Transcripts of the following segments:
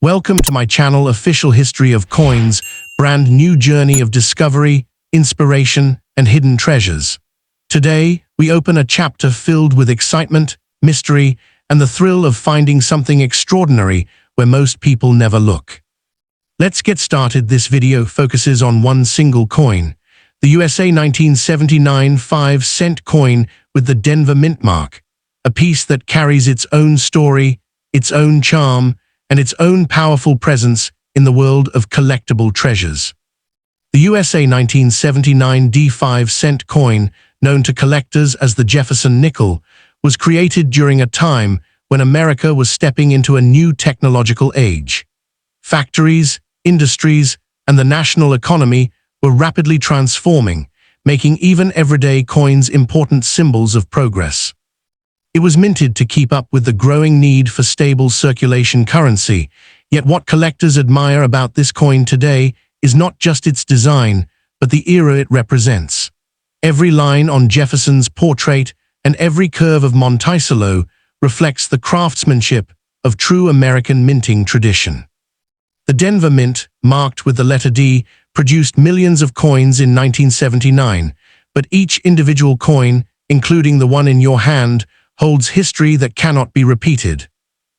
Welcome to my channel, Official History of Coins, brand new journey of discovery, inspiration, and hidden treasures. Today, we open a chapter filled with excitement, mystery, and the thrill of finding something extraordinary where most people never look. Let's get started. This video focuses on one single coin, the USA 1979 5-cent coin with the Denver mint mark, a piece that carries its own story, its own charm, and its own powerful presence in the world of collectible treasures. The USA 1979 5-cent coin, known to collectors as the JeffersonNickel, was created during a time when America was stepping into a new technological age. Factories, industries, and the national economy were rapidly transforming, making even everyday coins important symbols of progress. It was minted to keep up with the growing need for stable circulation currency, yet what collectors admire about this coin today is not just its design, but the era it represents. Every line on Jefferson's portrait and every curve of Monticello reflects the craftsmanship of true American minting tradition. The Denver Mint, marked with the letter D, produced millions of coins in 1979, but each individual coin, including the one in your hand, holds history that cannot be repeated.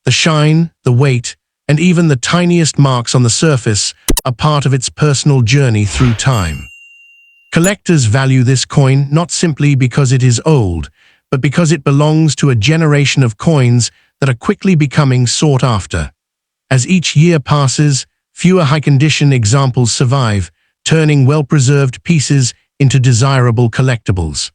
The shine, the weight, and even the tiniest marks on the surface are part of its personal journey through time. Collectors value this coin not simply because it is old, but because it belongs to a generation of coins that are quickly becoming sought after. As each year passes, fewer high-condition examples survive, turning well-preserved pieces into desirable collectibles.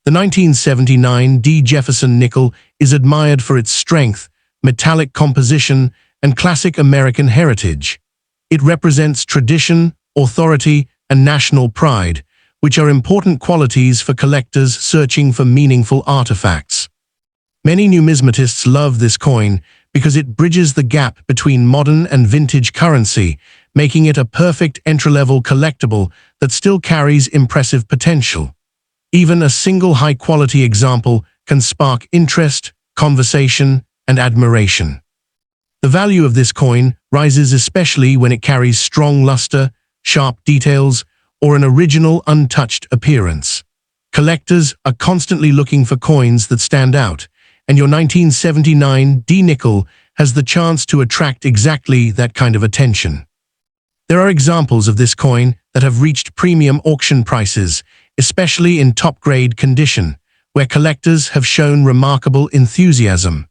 The 1979 JeffersonNickel is admired for its strength, metallic composition, and classic American heritage. It represents tradition, authority, and national pride, which are important qualities for collectors searching for meaningful artifacts. Many numismatists love this coin because it bridges the gap between modern and vintage currency, making it a perfect entry-level collectible that still carries impressive potential. Even a single high-quality example can spark interest, conversation, and admiration. The value of this coin rises especially when it carries strong luster, sharp details, or an original, untouched appearance. Collectors are constantly looking for coins that stand out, and your 1979 nickel has the chance to attract exactly that kind of attention. There are examples of this coin that have reached premium auction prices, especially in top-grade condition, where collectors have shown remarkable enthusiasm.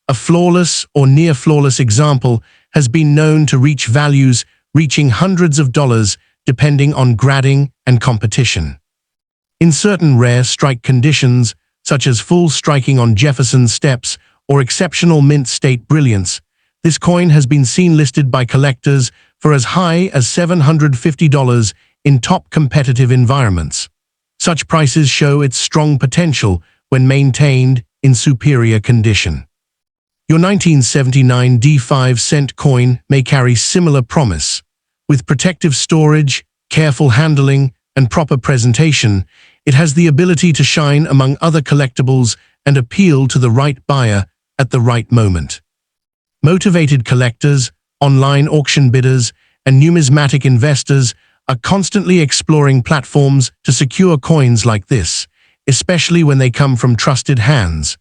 A flawless or near-flawless example has been known to reach values reaching hundreds of dollars depending on grading and competition. In certain rare strike conditions, such as full striking on Jefferson's steps or exceptional mint state brilliance, this coin has been seen listed by collectors for as high as $750 in top competitive environments. Such prices show its strong potential when maintained in superior condition. Your 1979 5-cent coin may carry similar promise. With protective storage, careful handling, and proper presentation, it has the ability to shine among other collectibles and appeal to the right buyer at the right moment. Motivated collectors, online auction bidders, and numismatic investors are constantly exploring platforms to secure coins like this, especially when they come from trusted hands.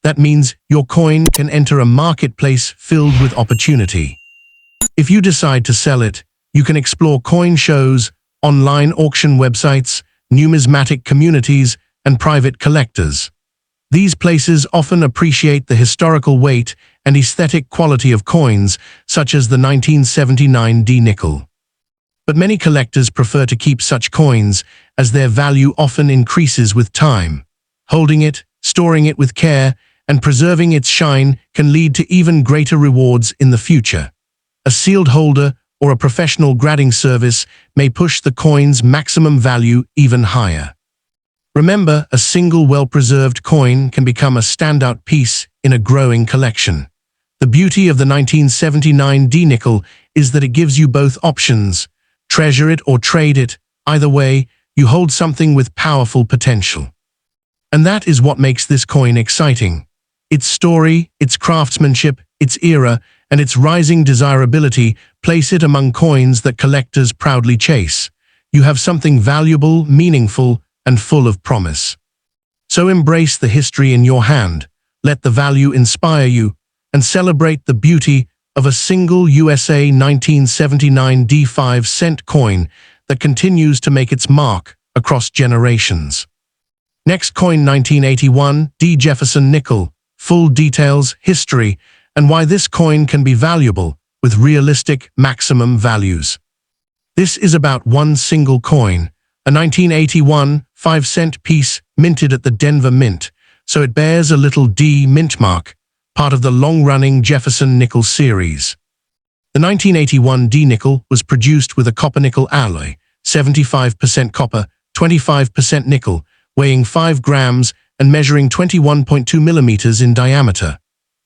That means your coin can enter a marketplace filled with opportunity. If you decide to sell it, you can explore coin shows, online auction websites, numismatic communities, and private collectors. These places often appreciate the historical weight and aesthetic quality of coins, such as the 1979 nickel. But many collectors prefer to keep such coins as their value often increases with time. Holding it, storing it with care, and preserving its shine can lead to even greater rewards in the future. A sealed holder or a professional grading service may push the coin's maximum value even higher. Remember, a single well-preserved coin can become a standout piece in a growing collection. The beauty of the 1979 nickel is that it gives you both options. Treasure it or trade it. Either way, you hold something with powerful potential. And that is what makes this coin exciting. Its story, its craftsmanship, its era, and its rising desirability place it among coins that collectors proudly chase. You have something valuable, meaningful, and full of promise. So embrace the history in your hand, let the value inspire you, and celebrate the beauty of a single USA 1979 D5-cent coin that continues to make its mark across generations. Next coin, 1981 D JeffersonNickel. Full details, history, and why this coin can be valuable with realistic maximum values. This is about one single coin, a 1981 5-cent piece minted at the Denver Mint, so it bears a little D mint mark, part of the long-running Jefferson-Nickel series. The 1981 D-nickel was produced with a copper-nickel alloy, 75% copper, 25% nickel, weighing 5 grams and measuring 21.2 millimeters in diameter.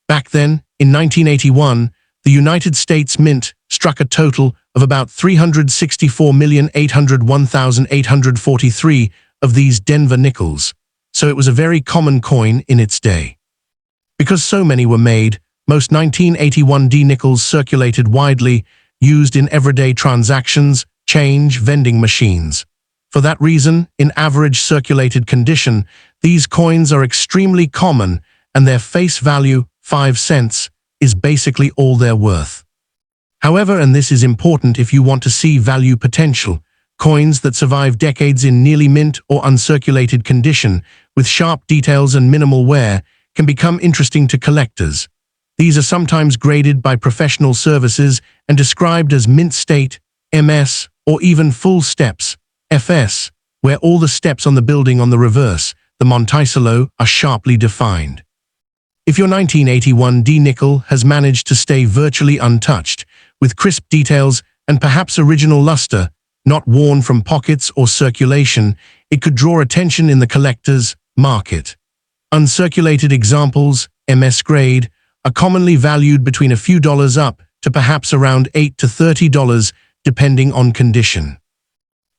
Back then, in 1981, the United States Mint struck a total of about 364,801,843 of these Denver nickels, so it was a very common coin in its day. Because so many were made, most 1981 D-nickels circulated widely, used in everyday transactions, change, vending machines. For that reason, in average circulated condition, these coins are extremely common, and their face value, 5 cents, is basically all they're worth. However, and this is important if you want to see value potential, coins that survive decades in nearly mint or uncirculated condition, with sharp details and minimal wear, can become interesting to collectors. These are sometimes graded by professional services and described as mint state, MS, or even full steps, FS, where all the steps on the building on the reverse, the Monticello, are sharply defined. If your 1981 D-nickel has managed to stay virtually untouched, with crisp details and perhaps original luster, not worn from pockets or circulation, it could draw attention in the collector's market. Uncirculated examples, MS grade, are commonly valued between a few dollars up to perhaps around $8 to $30, depending on condition.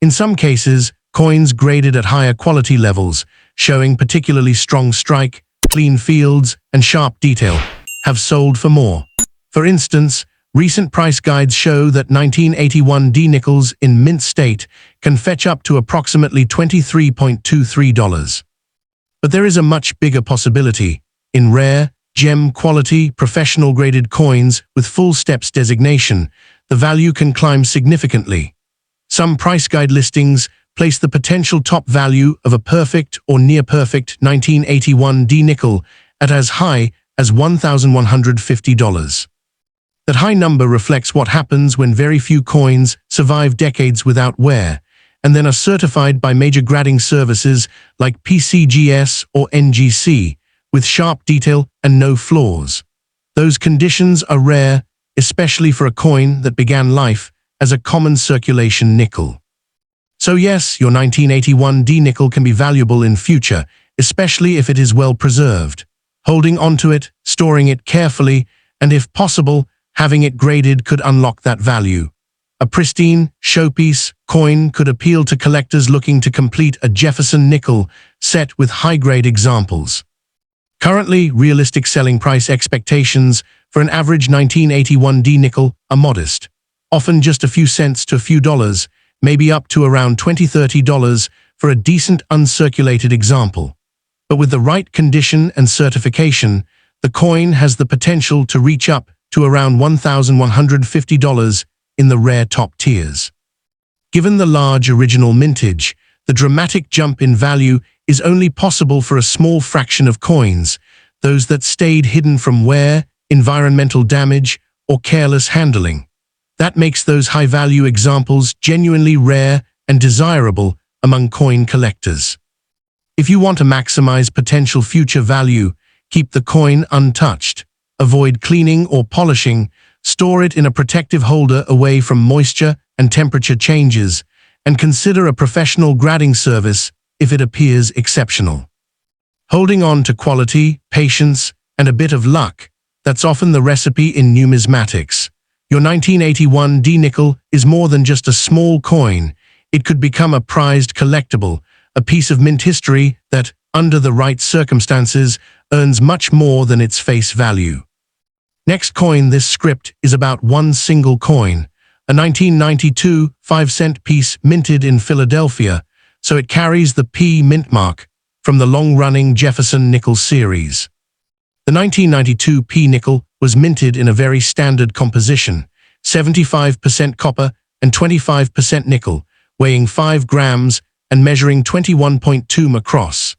In some cases, coins graded at higher quality levels, showing particularly strong strike, clean fields, and sharp detail, have sold for more. For instance, recent price guides show that 1981 D-nickels in mint state can fetch up to approximately $23.23. But there is a much bigger possibility. In rare, gem quality, professional-graded coins with full steps designation, the value can climb significantly. Some price guide listings place the potential top value of a perfect or near-perfect 1981 D-nickel at as high as $1,150. That high number reflects what happens when very few coins survive decades without wear, and then are certified by major grading services like PCGS or NGC, with sharp detail and no flaws. Those conditions are rare, especially for a coin that began life as a common circulation nickel. So yes, your 1981 D-nickel can be valuable in future, especially if it is well preserved. Holding onto it, storing it carefully, and if possible, having it graded could unlock that value. A pristine, showpiece coin could appeal to collectors looking to complete a Jefferson-Nickel set with high-grade examples. Currently, realistic selling price expectations for an average 1981 D-nickel are modest, often just a few cents to a few dollars, maybe up to around $20–30 for a decent uncirculated example. But with the right condition and certification, the coin has the potential to reach up to around $1,150 in the rare top tiers. Given the large original mintage, the dramatic jump in value is only possible for a small fraction of coins, those that stayed hidden from wear, environmental damage, or careless handling. That makes those high-value examples genuinely rare and desirable among coin collectors. If you want to maximize potential future value, keep the coin untouched. Avoid cleaning or polishing, store it in a protective holder away from moisture and temperature changes, and consider a professional grading service if it appears exceptional. Holding on to quality, patience, and a bit of luck, that's often the recipe in numismatics. Your 1981 D-nickel is more than just a small coin. It could become a prized collectible, a piece of mint history that, under the right circumstances, earns much more than its face value. Next coin, this script is about one single coin, a 1992 5-cent piece minted in Philadelphia, so it carries the P mint mark from the long-running JeffersonNickel series. The 1992 P nickel was minted in a very standard composition, 75% copper and 25% nickel, weighing 5 grams and measuring 21.2 across.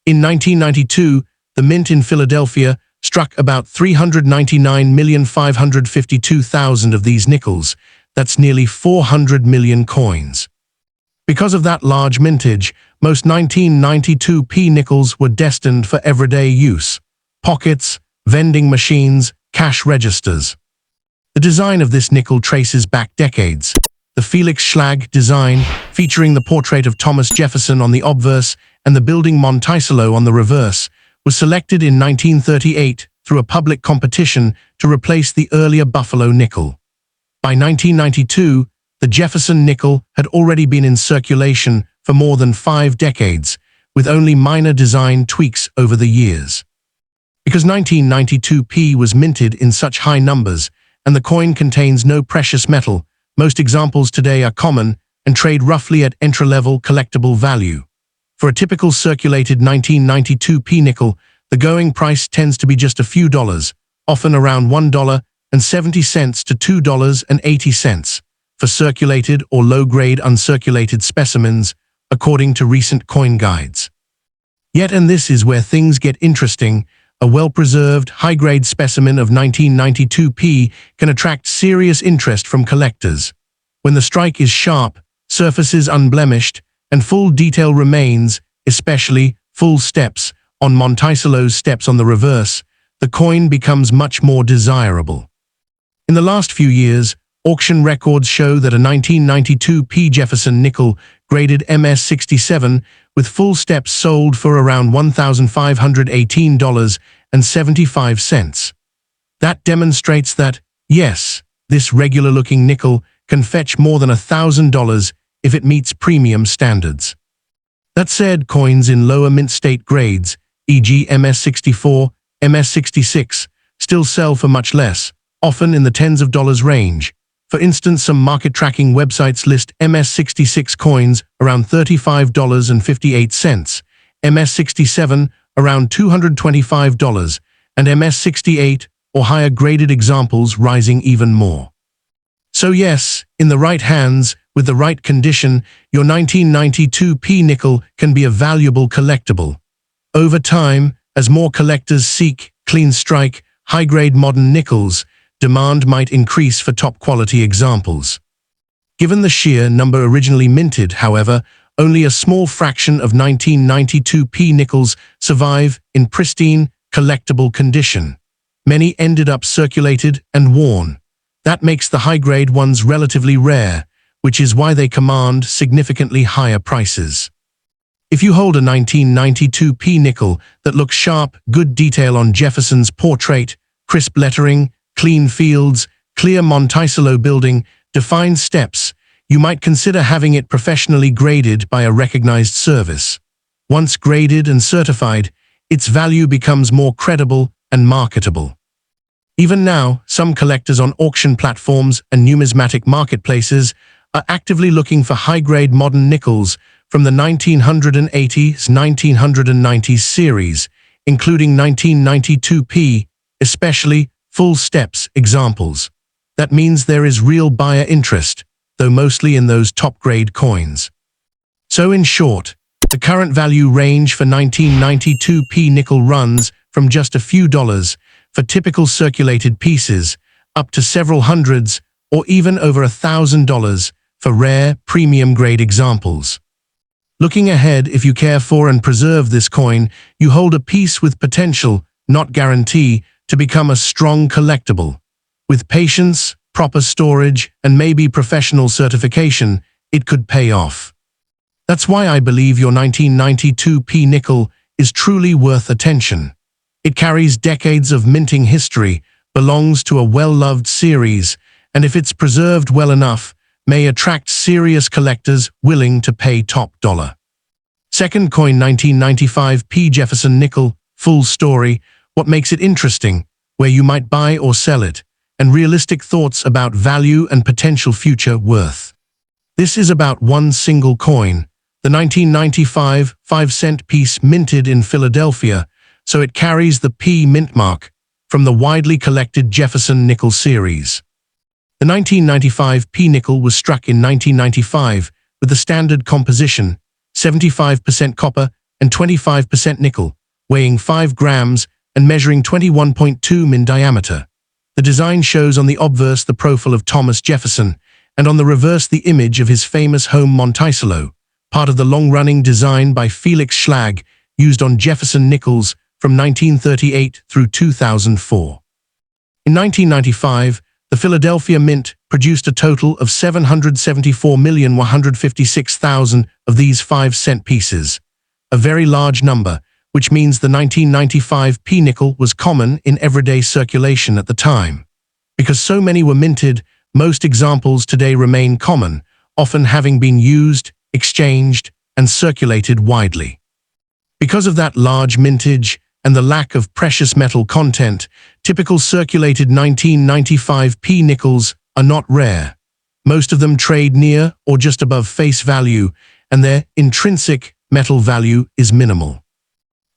In 1992, the mint in Philadelphia struck about 399,552,000 of these nickels. That's nearly 400 million coins. Because of that large mintage, most 1992 P nickels were destined for everyday use: pockets, vending machines, cash registers. The design of this nickel traces back decades. The Felix Schlag design, featuring the portrait of Thomas Jefferson on the obverse and the building Monticello on the reverse, was selected in 1938 through a public competition to replace the earlier Buffalo nickel. By 1992, the Jefferson nickel had already been in circulation for more than 5 decades, with only minor design tweaks over the years. Because 1992 P was minted in such high numbers and the coin contains no precious metal, most examples today are common and trade roughly at entry-level collectible value. For a typical circulated 1992 P nickel, the going price tends to be just a few dollars, often around $1.70 to $2.80, for circulated or low-grade uncirculated specimens, according to recent coin guides. Yet, and this is where things get interesting, a well-preserved, high-grade specimen of 1992 P can attract serious interest from collectors. When the strike is sharp, surface is unblemished, and full detail remains, especially full steps on Monticello's steps on the reverse, the coin becomes much more desirable. In the last few years, auction records show that a 1992 P Jefferson nickel graded MS67 with full steps sold for around $1,518.75. That demonstrates that, yes, this regular-looking nickel can fetch more than $1,000 if it meets premium standards. That said, coins in lower mint state grades, e.g. MS64, MS66, still sell for much less, often in the tens of dollars range. For instance, some market tracking websites list MS66 coins around $35.58, MS67 around $225, and MS68 or higher graded examples rising even more. So yes, in the right hands, with the right condition, your 1992 P nickel can be a valuable collectible. Over time, as more collectors seek clean strike, high-grade modern nickels, demand might increase for top-quality examples. Given the sheer number originally minted, however, only a small fraction of 1992 P nickels survive in pristine, collectible condition. Many ended up circulated and worn. That makes the high-grade ones relatively rare, which is why they command significantly higher prices. If you hold a 1992 P nickel that looks sharp, good detail on Jefferson's portrait, crisp lettering, clean fields, clear Monticello building, defined steps, you might consider having it professionally graded by a recognized service. Once graded and certified, its value becomes more credible and marketable. Even now, some collectors on auction platforms and numismatic marketplaces are actively looking for high-grade modern nickels from the 1980s, 1990s series, including 1992 P, especially full steps examples. That means there is real buyer interest, though mostly in those top-grade coins. So in short, the current value range for 1992 P nickel runs from just a few dollars for typical circulated pieces, up to several hundreds or even over $1,000 for rare, premium-grade examples. Looking ahead, if you care for and preserve this coin, you hold a piece with potential, not guarantee, to become a strong collectible. With patience, proper storage, and maybe professional certification, it could pay off. That's why I believe your 1992 P nickel is truly worth attention. It carries decades of minting history, belongs to a well-loved series, and if it's preserved well enough, may attract serious collectors willing to pay top dollar. Second coin, 1995 P Jefferson nickel, full story. What makes it interesting? where you might buy or sell it, and realistic thoughts about value and potential future worth. This is about one single coin, the 1995 5-cent piece minted in Philadelphia, so it carries the P mint mark from the widely collected JeffersonNickel series. The 1995 P nickel was struck in 1995 with the standard composition, 75% copper and 25% nickel, weighing 5 grams and measuring 21.2 in diameter. The design shows on the obverse the profile of Thomas Jefferson, and on the reverse the image of his famous home Monticello, part of the long-running design by Felix Schlag used on Jefferson nickels from 1938 through 2004. In 1995, the Philadelphia Mint produced a total of 774,156,000 of these 5-cent pieces, a very large number, which means the 1995 P nickel was common in everyday circulation at the time. Because so many were minted, most examples today remain common, often having been used, exchanged, and circulated widely. Because of that large mintage and the lack of precious metal content, typical circulated 1995 P nickels are not rare. Most of them trade near or just above face value, and their intrinsic metal value is minimal.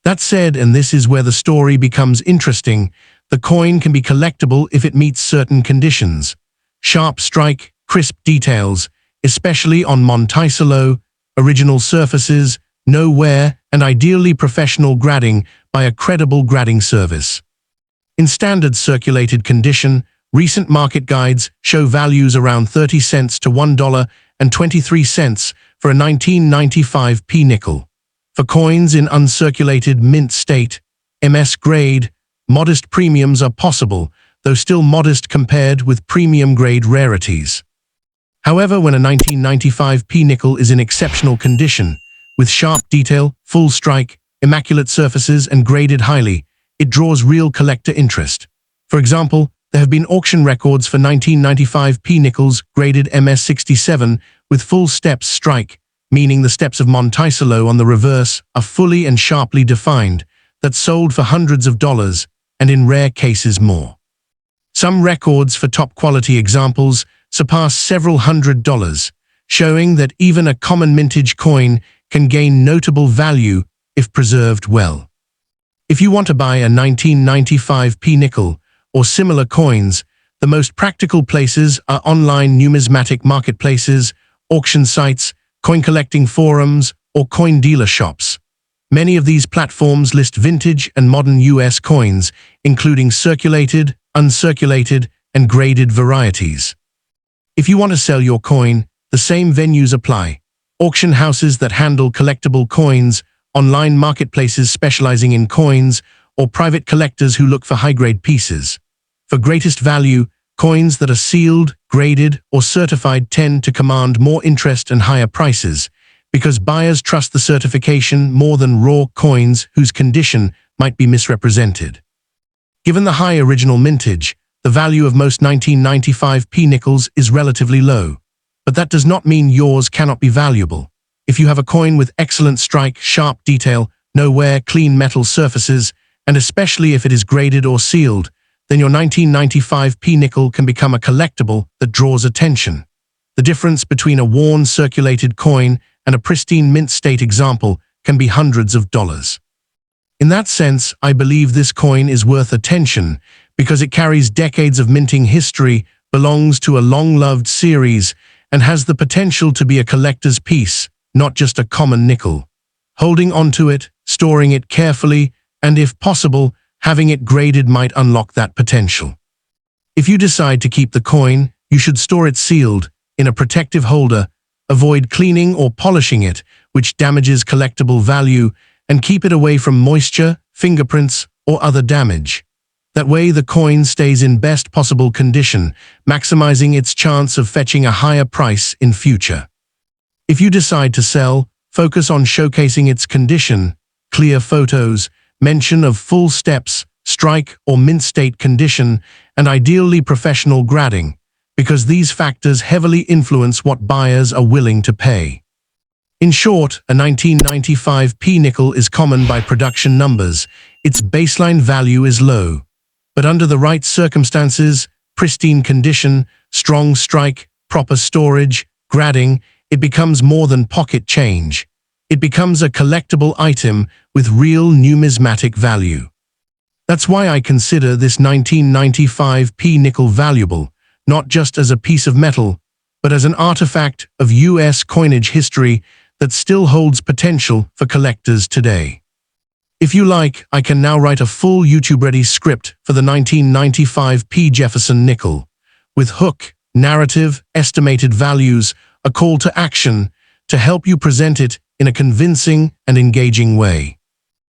That said, and this is where the story becomes interesting, the coin can be collectible if it meets certain conditions. Sharp strike, crisp details, especially on Monticello, original surfaces, no wear, and ideally professional grading by a credible grading service. In standard circulated condition, recent market guides show values around 30 cents to $1.23 for a 1995 P nickel. For coins in uncirculated mint state, MS grade, modest premiums are possible, though still modest compared with premium-grade rarities. However, when a 1995 P nickel is in exceptional condition, with sharp detail, full strike, immaculate surfaces, and graded highly, it draws real collector interest. For example, there have been auction records for 1995 P nickels graded MS67 with full steps strike, meaning the steps of Monticello on the reverse are fully and sharply defined, that sold for hundreds of dollars, and in rare cases more. Some records for top-quality examples surpass several $100s, showing that even a common mintage coin can gain notable value if preserved well. If you want to buy a 1995 P nickel or similar coins, the most practical places are online numismatic marketplaces, auction sites, coin collecting forums, or coin dealer shops. Many of these platforms list vintage and modern US coins, including circulated, uncirculated, and graded varieties. If you want to sell your coin, the same venues apply. Auction houses that handle collectible coins, online marketplaces specializing in coins, or private collectors who look for high-grade pieces. For greatest value, coins that are sealed, graded, or certified tend to command more interest and higher prices, because buyers trust the certification more than raw coins whose condition might be misrepresented. Given the high original mintage, the value of most 1995 P nickels is relatively low. But that does not mean yours cannot be valuable. If you have a coin with excellent strike, sharp detail, no wear, clean metal surfaces, and especially if it is graded or sealed, then your 1995 P nickel can become a collectible that draws attention. The difference between a worn circulated coin and a pristine mint state example can be hundreds of dollars. In that sense, I believe this coin is worth attention because it carries decades of minting history, belongs to a long-loved series, and has the potential to be a collector's piece, not just a common nickel. Holding onto it, storing it carefully, and if possible, having it graded might unlock that potential. If you decide to keep the coin, you should store it sealed, in a protective holder, avoid cleaning or polishing it, which damages collectible value, and keep it away from moisture, fingerprints, or other damage. That way the coin stays in best possible condition, maximizing its chance of fetching a higher price in future. If you decide to sell, focus on showcasing its condition, clear photos, mention of full steps, strike or mint state condition, and ideally professional grading, because these factors heavily influence what buyers are willing to pay. In short, a 1995 P nickel is common by production numbers. Its baseline value is low. But under the right circumstances, pristine condition, strong strike, proper storage, grading, it becomes more than pocket change. It becomes a collectible item with real numismatic value. That's why I consider this 1995 P nickel valuable, not just as a piece of metal, but as an artifact of US coinage history that still holds potential for collectors today. If you like, I can now write a full YouTube-ready script for the 1995 P Jefferson nickel, with hook, narrative, estimated values, a call to action to help you present it in a convincing and engaging way.